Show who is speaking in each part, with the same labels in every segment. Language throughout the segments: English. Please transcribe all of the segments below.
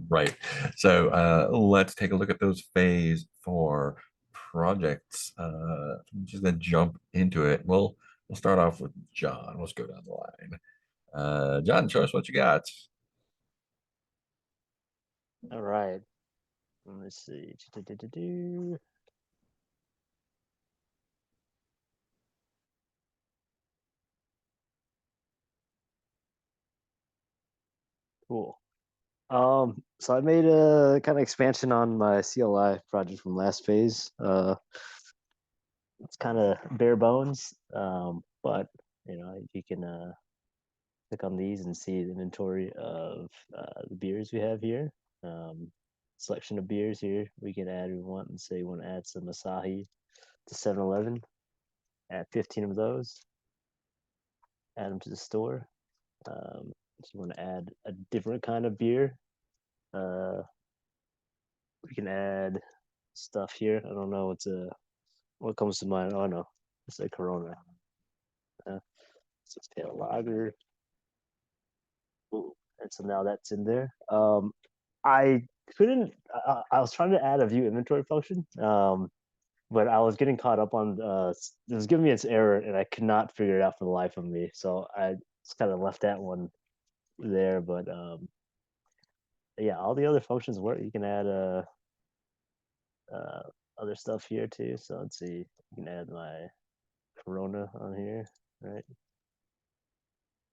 Speaker 1: Right. So let's take a look at those phase four projects. I'm just gonna jump into it. We'll start off with John. Let's go down the line. John, show us what you got.
Speaker 2: All right. Let's see. Do-do-do-do. Cool. So I made a kind of expansion on my CLI project from last phase. It's kind of bare bones, but you can click on these and see the inventory of the beers we have here. Um, Selection of beers here. We can add. We want and say we want to add some Asahi to 7-Eleven. Add 15 of those. Add them to the store. If you want to add a different kind of beer, uh, we can add stuff here. I don't know what comes to mind. Oh no, it's a Corona. It's a pale lager. Ooh, and so now that's in there. I couldn't. I was trying to add a view inventory function, but I was getting caught up on. It was giving me its error, and I could not figure it out for the life of me. So I just kind of left that one there. But yeah, all the other functions work. You can add uh, other stuff here too. So let's see. You can add my Corona on here, right?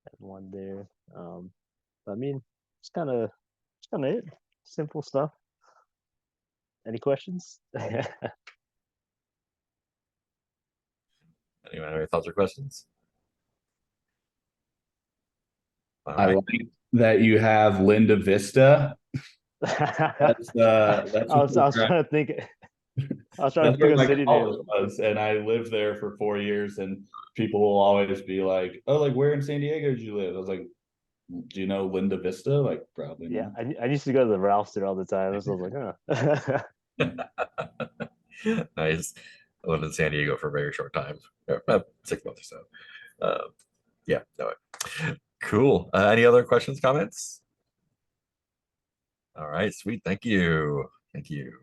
Speaker 2: Add one there. I mean, it's kind of it. Simple stuff. Any questions?
Speaker 1: Anyone have any thoughts or questions? All
Speaker 3: I
Speaker 1: right.
Speaker 3: like that you have Linda Vista. That's
Speaker 2: I was trying to think. I was trying to
Speaker 3: that's
Speaker 2: think
Speaker 3: where
Speaker 2: of
Speaker 3: my
Speaker 2: city names.
Speaker 3: college was, and I lived there for 4 years. And people will always be like, "Oh, like where in San Diego did you live?" I was like, "Do you know Linda Vista?" Like, probably
Speaker 2: Yeah,
Speaker 3: not.
Speaker 2: I used to go to the Ralphs there all the time. So I was like, huh.
Speaker 1: Nice. I lived in San Diego for a very short time, about 6 months or so. Yeah, no, cool. Any other questions, comments? All right, sweet. Thank you. Thank you.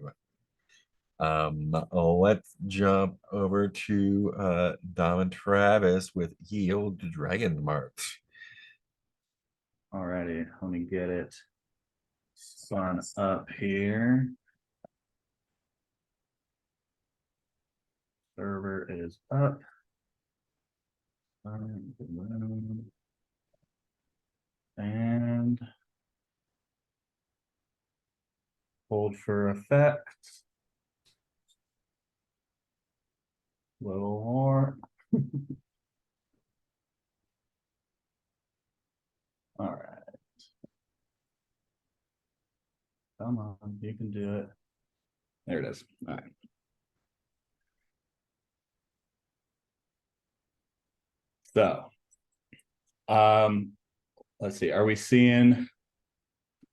Speaker 1: Let's jump over to Dom and Travis with Yield Dragon March.
Speaker 3: Alrighty, let me get it spun up here. Server is up. And hold for effect. Little more. All right. Come on, you can do it. There it is. All right. So, let's see. Are we seeing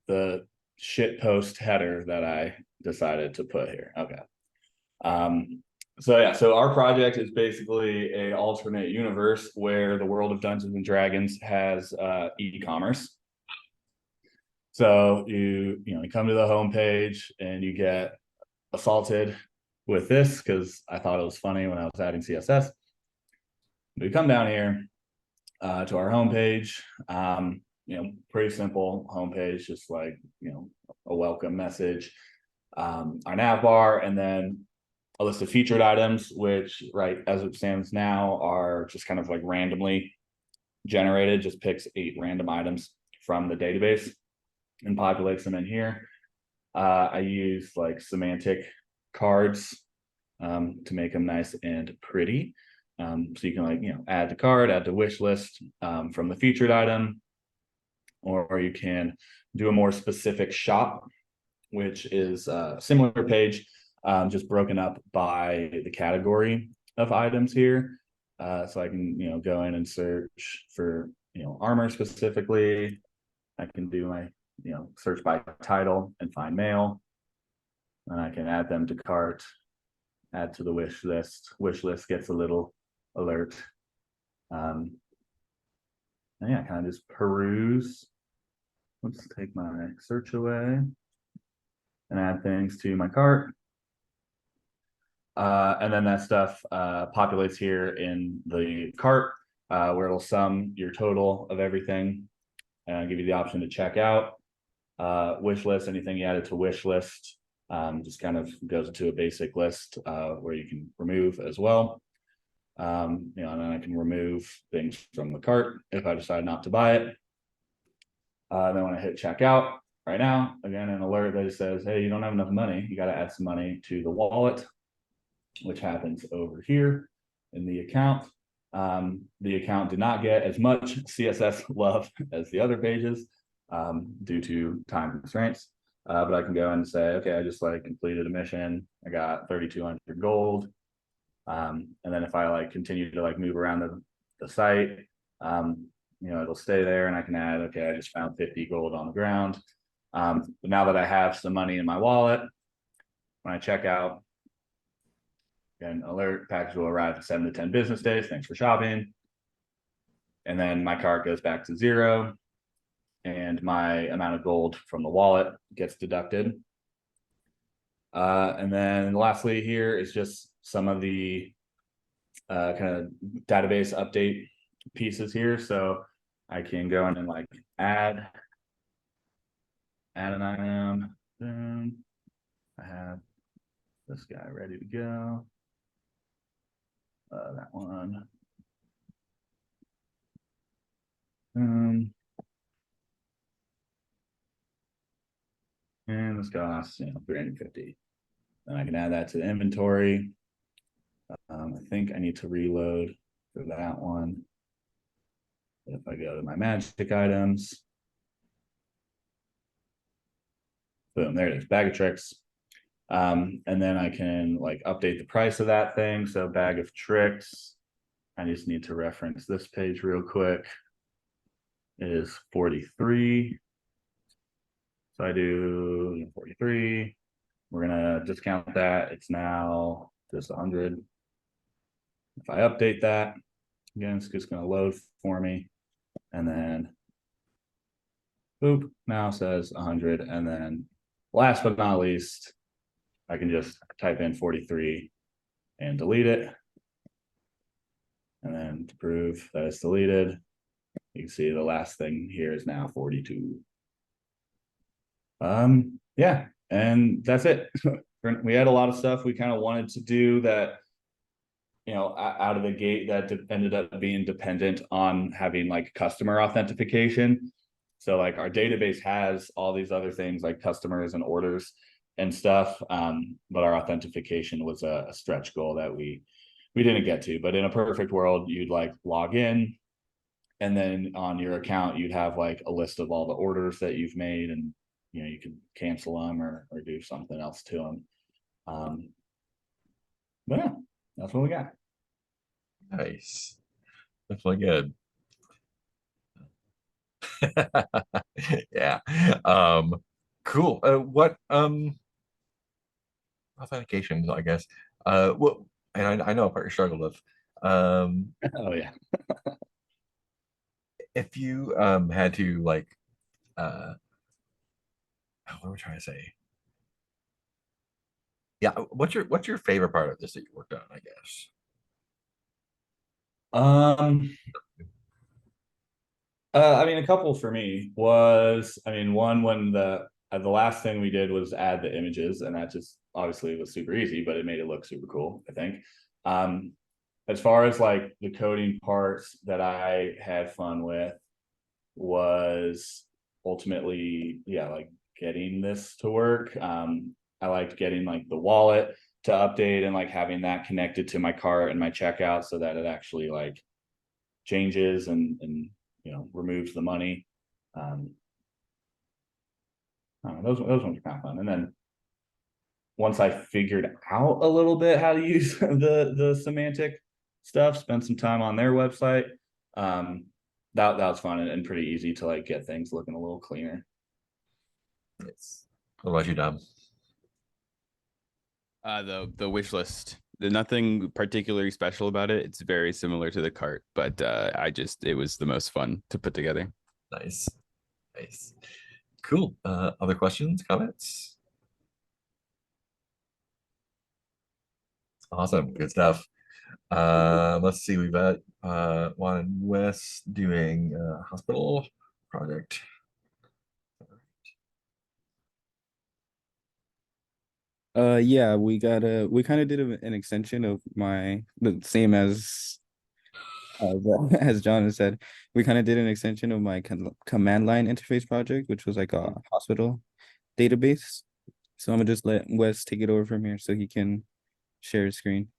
Speaker 3: the shit post header that I decided to put here? Okay. So yeah, so our project is basically a alternate universe where the world of Dungeons and Dragons has e-commerce. So you come to the homepage and you get assaulted with this because I thought it was funny when I was adding CSS. We come down here to our homepage. Pretty simple homepage, just like a welcome message, our nav bar, and then a list of featured items, which right as it stands now are just kind of like randomly generated. Just picks 8 random items from the database and populates them in here. I use like semantic cards to make them nice and pretty. So you can add the card, add the wish list from the featured item, or you can do a more specific shop, which is a similar page, just broken up by the category of items here. So I can go in and search for armor specifically. I can do my search by title and find mail, and I can add them to cart, add to the wish list. Wish list gets a little alert. And yeah, kind of just peruse. Let's take my search away. and add things to my cart. And then that stuff populates here in the cart where it'll sum your total of everything and give you the option to check out. Wish list, anything you added to wish list just kind of goes into a basic list where you can remove as well. And then I can remove things from the cart if I decide not to buy it. Then when I hit checkout right now, again, an alert that says, hey, you don't have enough money. You got to add some money to the wallet, which happens over here in the account. The account did not get as much CSS love as the other pages due to time constraints. But I can go and say, okay, I just completed a mission. I got 3,200 gold. And then if I continue to move around the site, it'll stay there and I can add, okay, I just found 50 gold on the ground. But now that I have some money in my wallet, when I check out, again, alert, package will arrive in 7 to 10 business days. Thanks for shopping. And then my cart goes back to 0 and my amount of gold from the wallet gets deducted. And then lastly here is just some of the kind of database update pieces here. So I can go in and add an item. Boom. I have this guy ready to go. That one. And this costs 350. Then I can add that to the inventory. I think I need to reload for that one. If I go to my magic items, boom, there it is, bag of tricks. And then I can update the price of that thing. So bag of tricks, I just need to reference this page real quick. It is 43. So I do 43. We're gonna discount that. It's now just 100. If I update that, again, it's just gonna load for me. And then, boop, now says 100. And then last but not least, I can just type in 43 and delete it. And then to prove that it's deleted, you can see the last thing here is now 42. Yeah, and that's it. We had a lot of stuff we kind of wanted to do that, out of the gate that ended up being dependent on having customer authentication. So our database has all these other things like customers and orders and stuff, but our authentication was a stretch goal that we didn't get to. But in a perfect world, you'd log in, and then on your account you'd have a list of all the orders that you've made, and you can cancel them or do something else to them. But yeah, that's what we got.
Speaker 1: Nice. Definitely good. Yeah. Cool. What authentication, I guess. What, and I know a part you struggle with.
Speaker 3: Oh yeah.
Speaker 1: If you had to what am I trying to say? Yeah, what's your favorite part of this that you worked on, I guess?
Speaker 3: I mean, a couple for me was, one when the last thing we did was add the images, and that just obviously was super easy, but it made it look super cool, I think. As far as the coding parts that I had fun with was ultimately, yeah, getting this to work. I liked getting the wallet to update and having that connected to my cart and my checkout so that it actually changes and removes the money. Those ones are kind of fun. And then once I figured out a little bit how to use the semantic stuff, spent some time on their website. That was fun and pretty easy to get things looking a little cleaner.
Speaker 1: Yes. What about you, Dom?
Speaker 4: The wish list. There's nothing particularly special about it. It's very similar to the cart, but it was the most fun to put together.
Speaker 1: Nice. Cool. Other questions, comments? Awesome, good stuff. Let's see, we've got Juan and Wes doing hospital project.
Speaker 4: Yeah, we kind of did an extension of the same as John has said. We kind of did an extension of my command line interface project, which was like a hospital database. So I'm gonna just let Wes take it over from here so he can share his screen.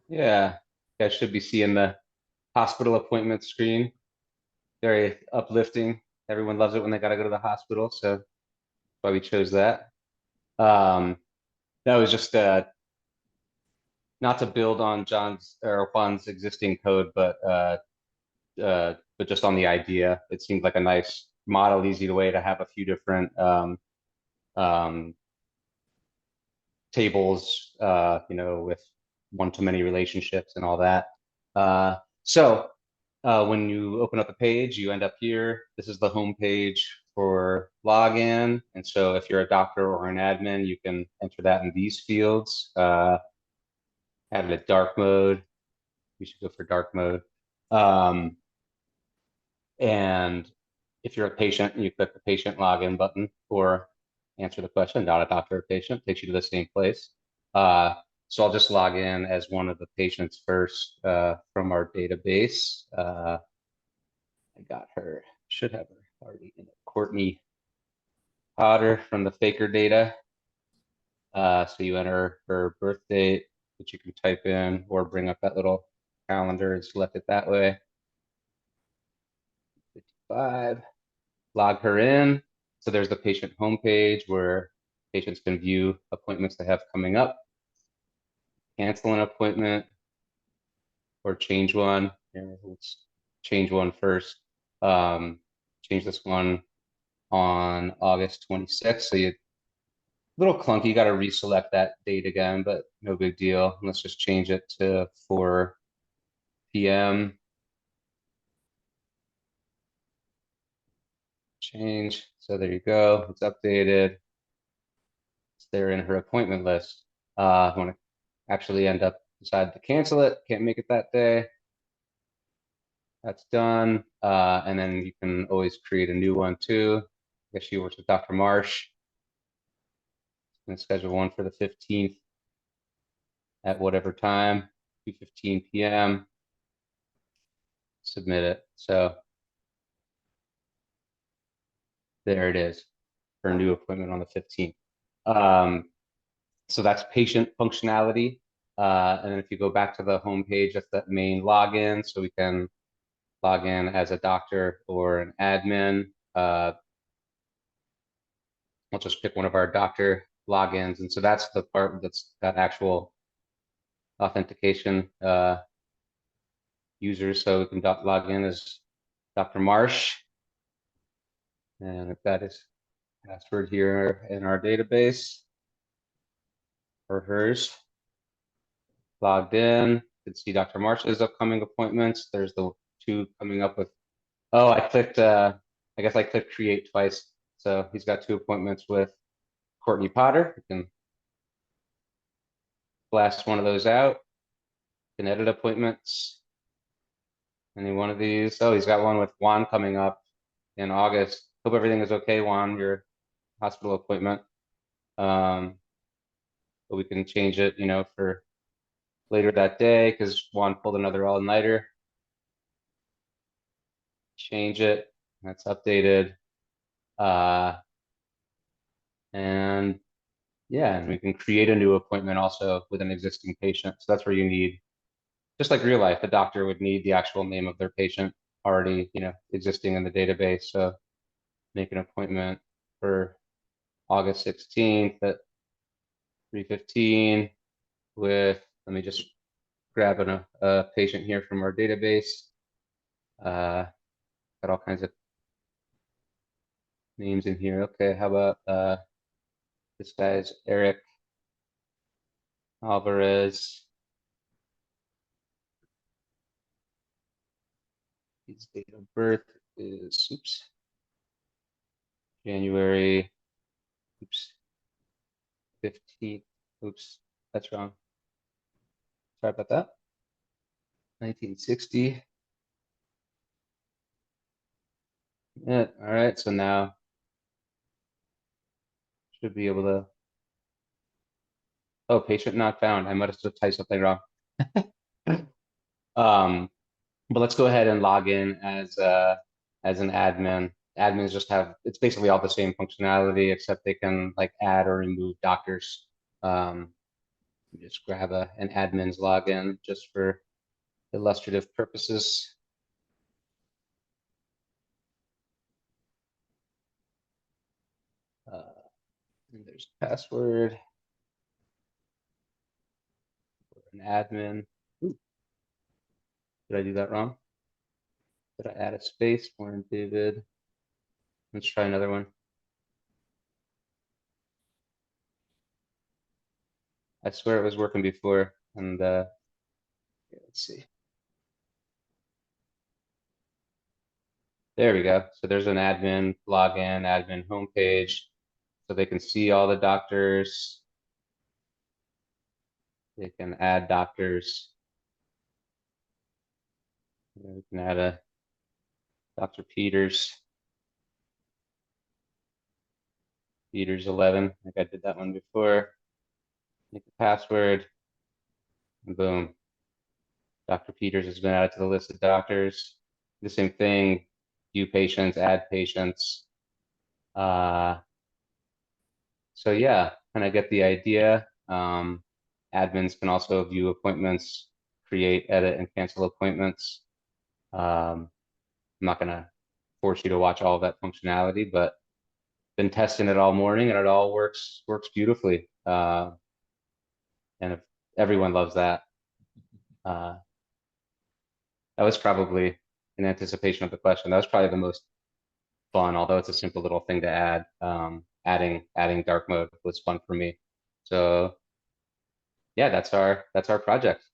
Speaker 5: Yeah, you guys should be seeing the hospital appointment screen. Very uplifting. Everyone loves it when they got to go to the hospital, so that's why we chose that. That was just not to build on John's or Juan's existing code, but just on the idea. It seemed like a nice model, easy way to have a few different tables, with one-to-many relationships and all that. When you open up the page, you end up here. This is the home page for login. And so if you're a doctor or an admin, you can enter that in these fields. Add it at dark mode. We should go for dark mode. And if you're a patient, you click the patient login button or answer the question, not a doctor or patient, takes you to the same place. So I'll just log in as one of the patients first from our database. I got her, should have her already in it. Courtney Potter from the Faker data. So you enter her birth date, which you can type in or bring up that little calendar and select it that way. 55. Log her in. So there's the patient homepage where patients can view appointments they have coming up, cancel an appointment, or change one. Here, let's change one first. Change this one on August 26th. So you little clunky, you got to reselect that date again, but no big deal. Let's just change it to 4 p.m. Change. So there you go. It's updated. It's there in her appointment list. I want to actually decide to cancel it. Can't make it that day. That's done. And then you can always create a new one too. I guess she works with Dr. Marsh. I'm going to schedule one for the 15th at whatever time, 2:15 p.m. Submit it. So there it is for a new appointment on the 15th. So that's patient functionality. And then if you go back to the home page, that's that main login. So we can log in as a doctor or an admin. I'll just pick one of our doctor logins. And so that's the part that's that actual authentication users. So we can log in as Dr. Marsh. And if that is password here in our database or hers. Logged in, you can see Dr. Marsh's upcoming appointments. There's the 2 coming up with, oh, I clicked, I guess I clicked create twice. So he's got 2 appointments with Courtney Potter. You can blast one of those out. You can edit appointments. Any one of these. Oh, he's got one with Juan coming up in August. Hope everything is okay, Juan, your hospital appointment. But we can change it, for later that day because Juan pulled another all-nighter. Change it. That's updated. And yeah, and we can create a new appointment also with an existing patient. So that's where you need, just like real life, the doctor would need the actual name of their patient already, existing in the database. So make an appointment for August 16th at 3:15 with, let me just grab a patient here from our database. Got all kinds of names in here. Okay, how about this guy's Eric Alvarez. His date of birth is, January, 15th. Oops, that's wrong. Sorry about that. 1960. Yeah, all right, so now should be able to. Oh, patient not found. I might have just typed something wrong. But let's go ahead and log in as an admin. Admins just have, it's basically all the same functionality, except they can like add or remove doctors. Just grab an admin's login just for illustrative purposes. And there's password. An admin. Ooh. Did I do that wrong? Did I add a space? Warren David. Let's try another one. I swear it was working before. And yeah, let's see. There we go. So there's an admin login, admin homepage. So they can see all the doctors. They can add doctors. We can add a Dr. Peters. Peters 11. I think I did that one before. Make the password. And boom. Dr. Peters has been added to the list of doctors. The same thing. View patients, add patients. So yeah, kind of get the idea. Admins can also view appointments, create, edit, and cancel appointments. I'm not gonna force you to watch all of that functionality, but been testing it all morning and it all works beautifully. And if everyone loves that. That was probably, in anticipation of the question, that was probably the most fun, although it's a simple little thing to add. Adding dark mode was fun for me. So yeah, that's our project.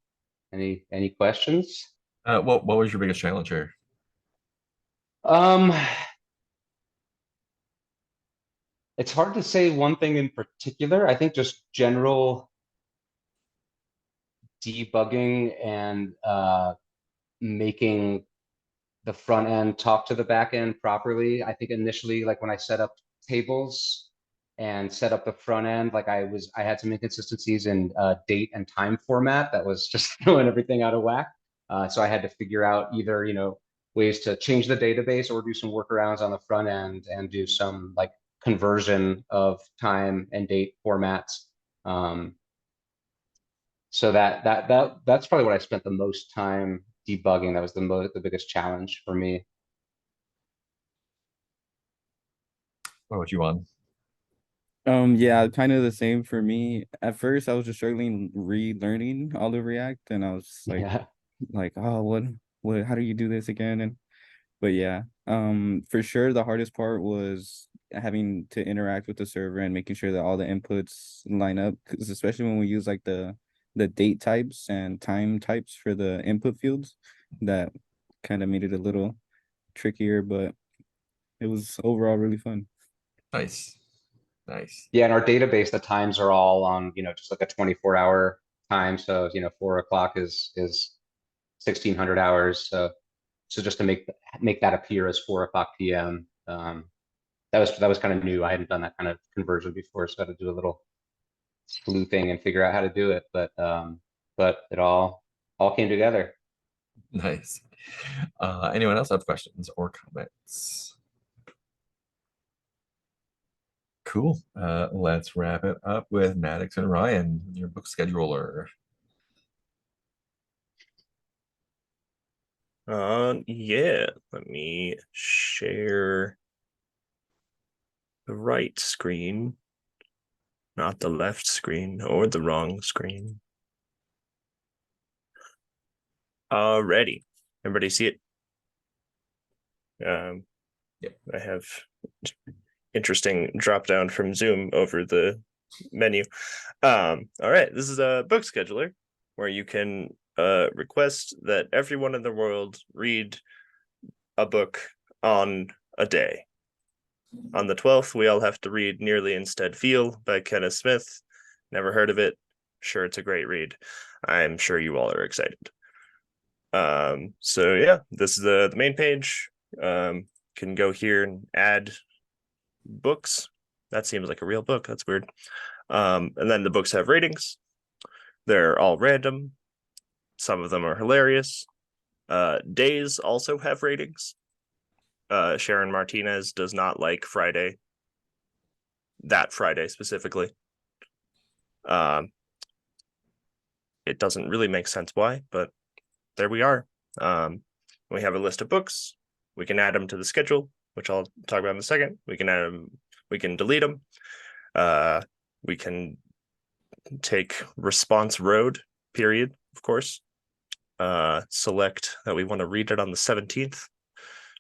Speaker 5: Any questions?
Speaker 1: What was your biggest challenge here?
Speaker 5: It's hard to say one thing in particular. I think just general debugging and making the front end talk to the back end properly. I think initially, like when I set up tables and set up the front end, like I had some inconsistencies in date and time format that was just throwing everything out of whack. So I had to figure out either, ways to change the database or do some workarounds on the front end and do some like conversion of time and date formats. So that's probably what I spent the most time debugging. That was the biggest challenge for me.
Speaker 1: What about you on?
Speaker 4: Yeah, kind of the same for me. At first, I was just struggling relearning all of React, and I was
Speaker 5: Yeah.
Speaker 4: like, oh, how do you do this again? But yeah, for sure, the hardest part was having to interact with the server and making sure that all the inputs line up. Because especially when we use like the date types and time types for the input fields, that kind of made it a little trickier, but it was overall really fun.
Speaker 1: Nice.
Speaker 5: Yeah, in our database, the times are all on, just like a 24-hour time. So, 4 o'clock is 1600 hours. So just to make that appear as 4 o'clock PM. That was kind of new. I hadn't done that kind of conversion before, so I had to do a little sleuthing and figure out how to do it. But it all came together.
Speaker 1: Nice. Anyone else have questions or comments? Cool. Let's wrap it up with Maddox and Ryan, your book scheduler.
Speaker 6: Yeah, let me share the right screen, not the left screen or the wrong screen. Alrighty, everybody see it?
Speaker 1: Yep.
Speaker 6: I have interesting drop down from Zoom over the menu. All right, this is a book scheduler where you can request that everyone in the world read a book on a day. On the 12th, we all have to read Nearly Instead Feel by Kenneth Smith. Never heard of it. sure it's a great read. I'm sure you all are excited. So yeah, this is the main page. Can go here and add books. That seems like a real book. That's weird. And then the books have ratings. They're all random. Some of them are hilarious. Days also have ratings. Sharon Martinez does not like Friday. That Friday specifically. It doesn't really make sense why, but there we are. We have a list of books. We can add them to the schedule, which I'll talk about in a second. We can add them. We can delete them. We can take response road, period, of course. Select that we want to read it on the 17th.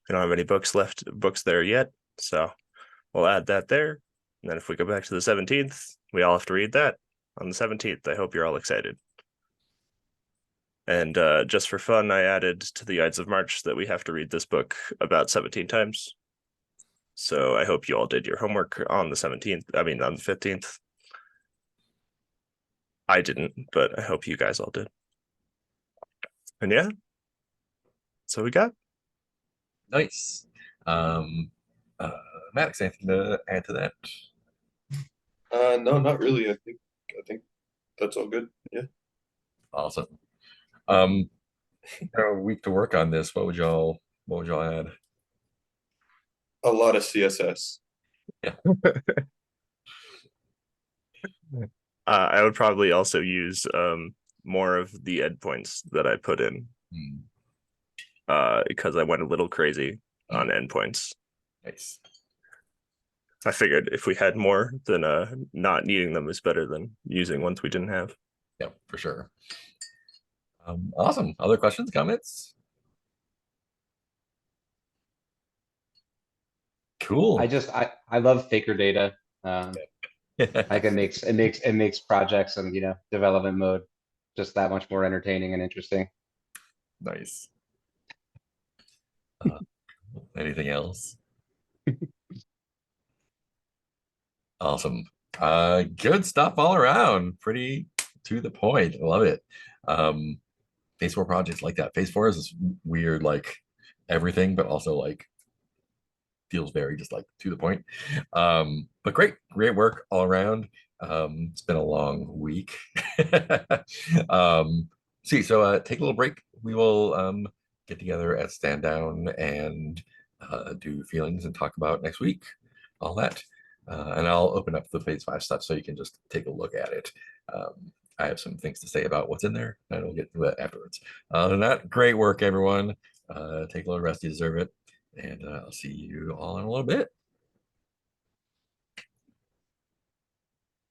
Speaker 6: We don't have any books there yet, so we'll add that there. And then if we go back to the 17th, we all have to read that on the 17th. I hope you're all excited. And just for fun, I added to the Ides of March that we have to read this book about 17 times. So I hope you all did your homework on the 17th. I mean, on the 15th. I didn't, but I hope you guys all did. And yeah, so we got.
Speaker 1: Nice. Maddox, anything to add to that?
Speaker 7: No, not really. I think that's all good. Yeah.
Speaker 1: Awesome. A week to work on this. What would y'all add?
Speaker 7: A lot of CSS.
Speaker 6: I would probably also use more of the endpoints that I put in. Because I went a little crazy on endpoints.
Speaker 1: Nice.
Speaker 6: I figured if we had more, then not needing them is better than using ones we didn't have.
Speaker 1: Yeah, for sure. Awesome. Other questions, comments? Cool.
Speaker 5: I love faker data. Like it makes projects and development mode just that much more entertaining and interesting.
Speaker 1: Nice. Anything else? Awesome. Good stuff all around. Pretty to the point. I love it. Phase 4 projects like that. Phase 4 is this weird, like everything, but also like feels very just like to the point. But great work all around. It's been a long week. So take a little break. We will get together at Stand Down and do feelings and talk about next week, all that. And I'll open up the phase 5 stuff so you can just take a look at it. I have some things to say about what's in there, and we'll get to that afterwards. Other than that, great work, everyone. Take a little rest, you deserve it. And I'll see you all in a little bit.